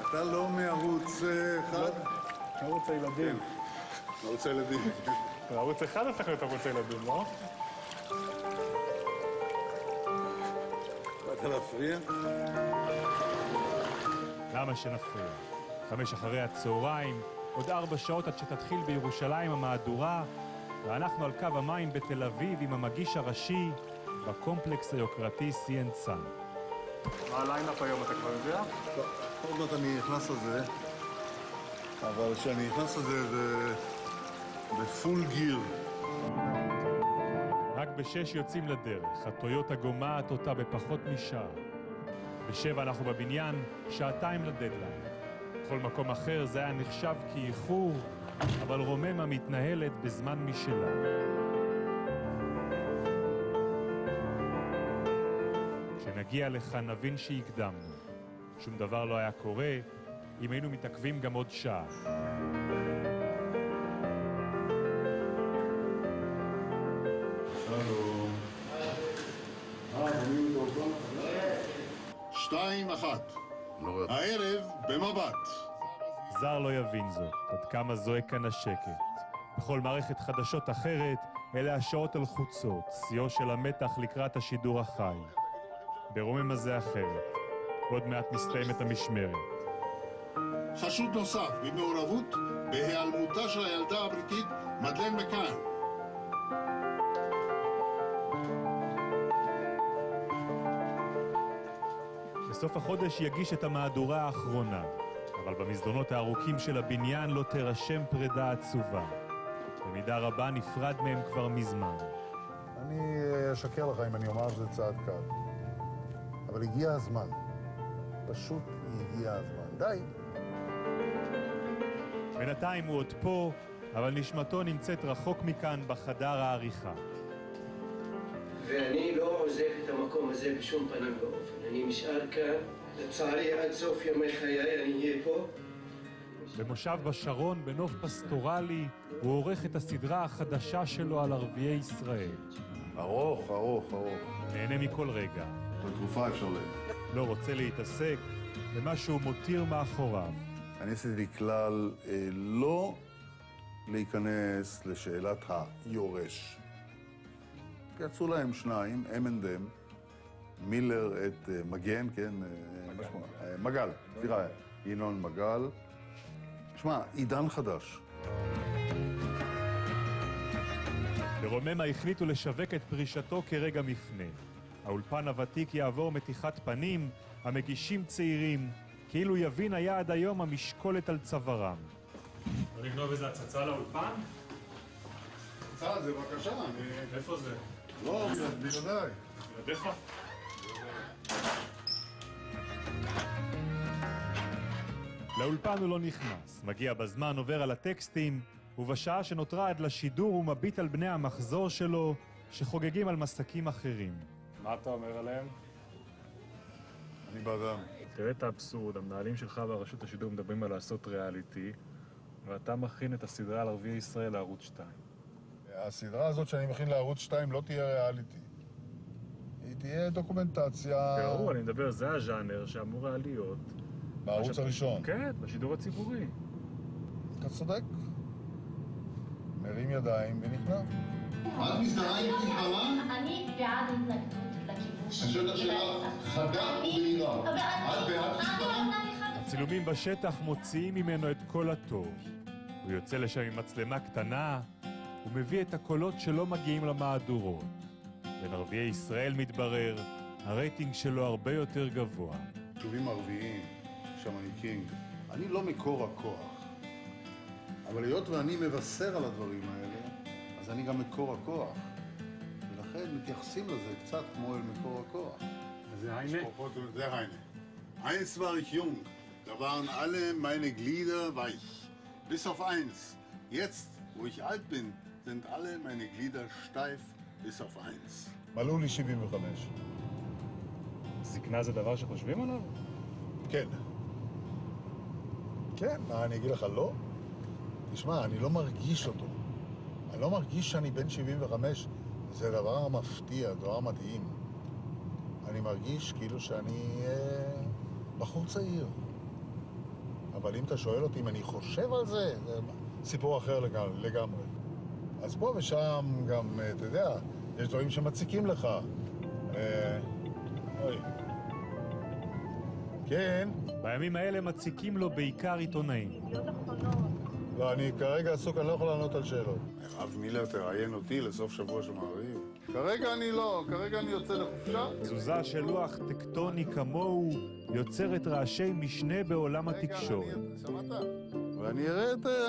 אתה לא מערוץ אחד? ערוץ הילדים. ערוץ הילדים. ערוץ אחד הופך להיות ערוץ הילדים, לא? באת להפריע? למה שנפריע? 5 אחרי הצהריים, עוד 4 שעות עד שתתחיל בירושלים המהדורה, ואנחנו על קו המים בתל אביב עם המגיש הראשי בקומפלקס היוקרתי סי.אן.סאן. מה הליינאפ היום, אתה כבר יודע? לא, עוד מעט אני נכנס לזה, אבל כשאני נכנס לזה זה בפול גיר. רק ב-6 יוצאים לדרך, הטויוטה גומעת אותה בפחות משעה. ב-7 אנחנו בבניין, 2 לדדליין. בכל מקום אחר זה היה נחשב כאיחור, אבל רוממה מתנהלת בזמן משלה. כשנגיע לכאן נבין שהקדמנו. שום דבר לא היה קורה אם היינו מתעכבים גם עוד שעה. שלום. בונים אותו פה? 2-1. הערב במבט. זר לא יבין זאת, עד כמה זועק כאן השקט. בכל מערכת חדשות אחרת, אלה השעות הלחוצות, שיאו של המתח לקראת השידור החי. ברוממה זה אחרת. עוד מעט מסתיימת המשמרת. חשוד נוסף במעורבות בהיעלמותה של הילדה הבריטית מדלן מקאן. בסוף החודש יגיש את המהדורה האחרונה, אבל במסדרונות הארוכים של הבניין לא תרשם פרידה עצובה. במידה רבה נפרד מהם כבר מזמן. אני אשקר לך אם אני אומר שזה צעד קל. אבל הגיע הזמן. פשוט הגיע הזמן. די. בינתיים הוא עוד פה, אבל נשמתו נמצאת רחוק מכאן בחדר העריכה. ואני לא עוזב את המקום הזה בשום פנים ואופן. אני נשאר כאן, לצערי עד סוף ימי חיי אני אהיה פה. במושב בשרון, בנוף פסטורלי, הוא עורך את הסדרה החדשה שלו על ערביי ישראל. ארוך. נהנה מכל רגע. בתקופה אפשר לא רוצה להתעסק במה שהוא מותיר מאחוריו. אני עשיתי כלל לא להיכנס לשאלת היורש. יצאו להם 2, M&M, מילר את מגן, כן? מגל, סליחה, ינון מגל. שמע, עידן חדש. ברוממה החליטו לשווק את פרישתו כרגע מפנה. האולפן הוותיק יעבור מתיחת פנים, המגישים צעירים, כאילו יבין היה עד היום המשקולת על צווארם. לא לגנוב איזה הצצה לאולפן? הצצה, זה בבקשה. איפה זה? לא, בלעדיי. בלעדיך? לאולפן הוא לא נכנס, מגיע בזמן, עובר על הטקסטים, ובשעה שנותרה עד לשידור הוא מביט על בני המחזור שלו שחוגגים על מסקים אחרים. מה אתה אומר עליהם? אני בעדם. תראה את האבסורד, המנהלים שלך ברשות השידור מדברים על לעשות ריאליטי, ואתה מכין את הסדרה על ערביי ישראל לערוץ 2. הסדרה הזאת שאני מכין לערוץ 2 לא תהיה ריאליטי. היא תהיה דוקומנטציה... ברור, אני מדבר, זה הז'אנר שאמור היה להיות. בערוץ הראשון. כן, בשידור הציבורי. אתה צודק. מרים ידיים ונכנע. את מזדהה עם חיזבאללה? אני בעד התנגדות לכיבוש. השאלה שלה חדה ובהירה. את בעד חיזבאללה? הצילומים בשטח מוציאים ממנו את כל הטוב. הוא יוצא לשם עם מצלמה קטנה, הוא מביא את הקולות שלא מגיעים למהדורות. בין ערביי ישראל מתברר, הרייטינג שלו הרבה יותר גבוה. יישובים ערביים, שמניקים, אני לא מקור הכוח. אבל היות ואני מבשר על הדברים האלה, אז אני גם מקור הכוח. ולכן מתייחסים לזה קצת כמו אל מקור הכוח. זה היינה? זה היינה. Eins war ich jung, da waren alle meine Glieder weich. Bis auf eins. Jetzt, wo ich alt bin, sind alle meine Glieder steif, bis auf eins. מלאו לי 75. זקנה זה דבר שחושבים עליו? כן. כן, מה אני אגיד לך, לא? תשמע, אני לא מרגיש אותו. אני לא מרגיש שאני בן 75. זה דבר מפתיע, דבר מדהים. אני מרגיש כאילו שאני בחור צעיר. אבל אם אתה שואל אותי אם אני חושב על זה, זה סיפור אחר לגמרי. אז פה ושם גם, אתה יודע, יש דברים שמציקים לך. אוי. כן? בימים האלה מציקים לו בעיקר עיתונאים. לא, אני כרגע עסוק, אני לא יכול לענות על שאלות. הרב מילר תראיין אותי לסוף שבוע של מעריב. כרגע אני לא, כרגע אני יוצא לחופשה. תזוזה של לוח טקטוני כמוהו יוצרת רעשי משנה בעולם התקשורת. שמעת? ואני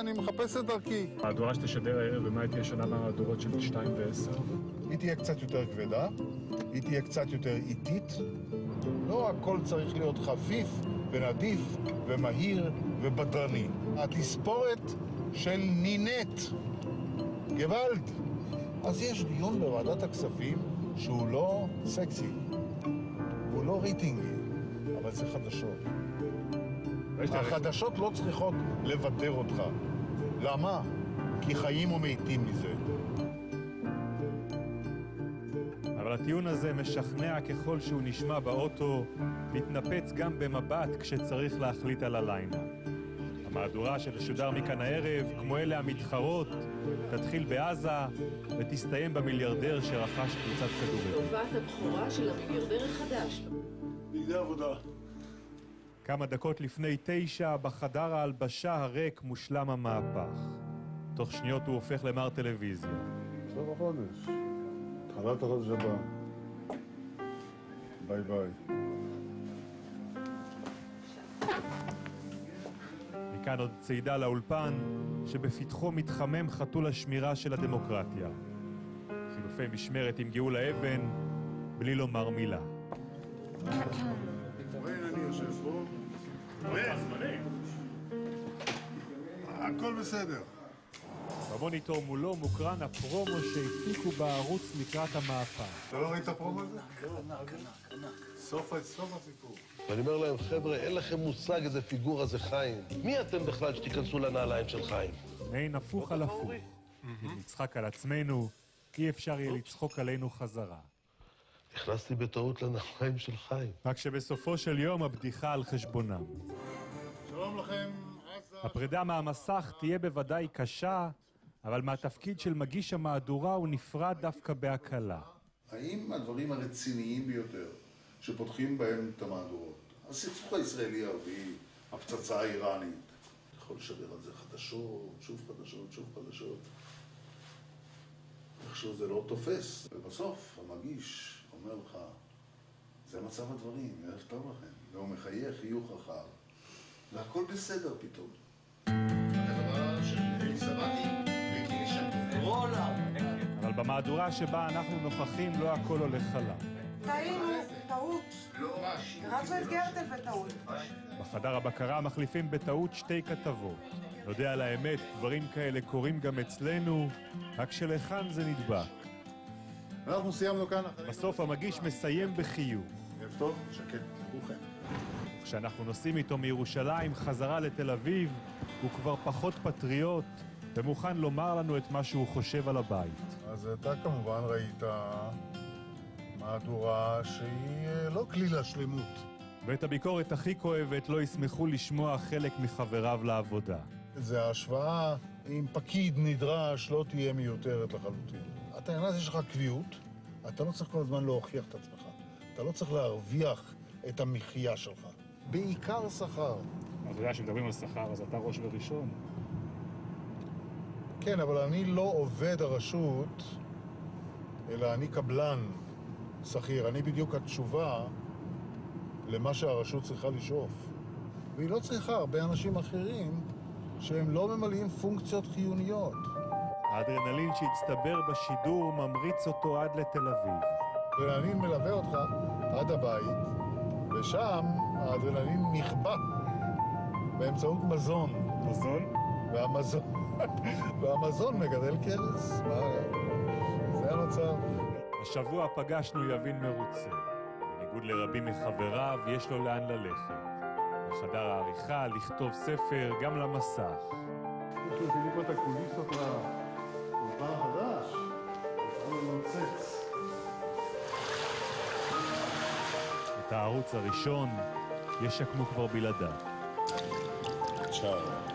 אני מחפש את דרכי. המהדורה שתשדר הערב, ומה תהיה שונה מהמהדורות של 2 ו-10? היא תהיה קצת יותר כבדה, היא תהיה קצת יותר איטית. לא הכל צריך להיות חפיף ונדיף ומהיר ובדרני. התספורת של נינט, גוואלד. אז יש דיון בוועדת הכספים שהוא לא סקסי, הוא לא ריטינגי, אבל זה חדשות. החדשות לא צריכות לבדר אותך. למה? כי חיים ומתים מזה. אבל הטיעון הזה משכנע ככל שהוא נשמע באוטו, מתנפץ גם במבט כשצריך להחליט על הלילה. המהדורה שתשודר מכאן הערב, כמו אלה המתחרות, תתחיל בעזה ותסתיים במיליארדר שרכש קבוצת כדורגל. תופעת הבכורה של המיליארדר החדש. בידי עבודה. כמה דקות לפני 9, בחדר ההלבשה הריק מושלם המהפך. תוך שניות הוא הופך למר טלוויזיה. סוף החודש. התחלת החודש הבא. ביי ביי. מכאן עוד צעידה לאולפן, שבפתחו מתחמם חתול השמירה של הדמוקרטיה. חילופי משמרת עם גאולה אבן, בלי לומר מילה. אני יושב פה. הכל בסדר. במוניטור מולו מוקרן הפרומו שהפיקו בערוץ לקראת המהפך. אתה לא ראית הפרומו הזה? סוף הסיפור. ואני אומר להם, חבר'ה, אין לכם מושג איזה פיגורה זה חיים. מי אתם בכלל שתיכנסו לנעליים של חיים? מעין הפוך על הפוך. אם נצחק על עצמנו, אי אפשר יהיה לצחוק עלינו חזרה. נכנסתי בטעות לנעליים של חיים. רק שבסופו של יום הבדיחה על חשבונם. שלום לכם, עזה. הפרידה מהמסך תהיה בוודאי קשה, אבל מהתפקיד של מגיש המהדורה הוא נפרד דווקא בהקלה. האם הדברים הרציניים ביותר שפותחים בהם את המהדורות, הסכסוך הישראלי-ערבי, הפצצה האיראנית, אתה יכול לשדר על זה חדשות, שוב חדשות, שוב חדשות. איכשהו זה לא תופס, ובסוף המגיש אומר לך, זה מצב הדברים, ערב טוב לכם, והוא מחייך חיוך רחב, והכל בסדר פתאום. הדבר של אליסבתי וגילי שם. אבל במהדורה שבה אנחנו נוכחים לא הכל הולך חלק. טעינו, טעות. הרצנו את גרטל בטעות. בחדר הבקרה מחליפים בטעות 2 כתבות. נודע על האמת, דברים כאלה קורים גם אצלנו, רק שלכאן זה נדבק. אנחנו סיימנו כאן. בסוף המגיש מסיים בחיוך. ערב טוב, שקט, כולכם. כשאנחנו נוסעים איתו מירושלים חזרה לתל אביב, הוא כבר פחות פטריוט ומוכן לומר לנו את מה שהוא חושב על הבית. אז אתה כמובן ראית מהדורה שהיא לא כליל השלמות. ואת הביקורת הכי כואבת לא ישמחו לשמוע חלק מחבריו לעבודה. זה ההשוואה עם פקיד נדרש לא תהיה מיותרת לחלוטין. אתה נכנס, יש לך קביעות, אתה לא צריך כל הזמן להוכיח את עצמך. אתה לא צריך להרוויח את המחיה שלך. בעיקר שכר. אתה יודע שמדברים על שכר, אז אתה ראש וראשון. כן, אבל אני לא עובד הרשות, אלא אני קבלן שכיר. אני בדיוק התשובה למה שהרשות צריכה לשאוף. והיא לא צריכה הרבה אנשים אחרים שהם לא ממלאים פונקציות חיוניות. האדרנלין שהצטבר בשידור ממריץ אותו עד לתל אביב. האדרנלין מלווה אותך עד הבית, ושם האדרנלין נכבה באמצעות מזון. מזון? והמזון מגדל קרס. זה המצב. השבוע פגשנו יבין מרוצה. בניגוד לרבים מחבריו, יש לו לאן ללכת. לחדר העריכה, לכתוב ספר, גם למסך. יש לי פה את הקוליסות לאולפן החדש. אני מנצץ. את הערוץ הראשון ישקמו כבר בלעדיו. צ'או.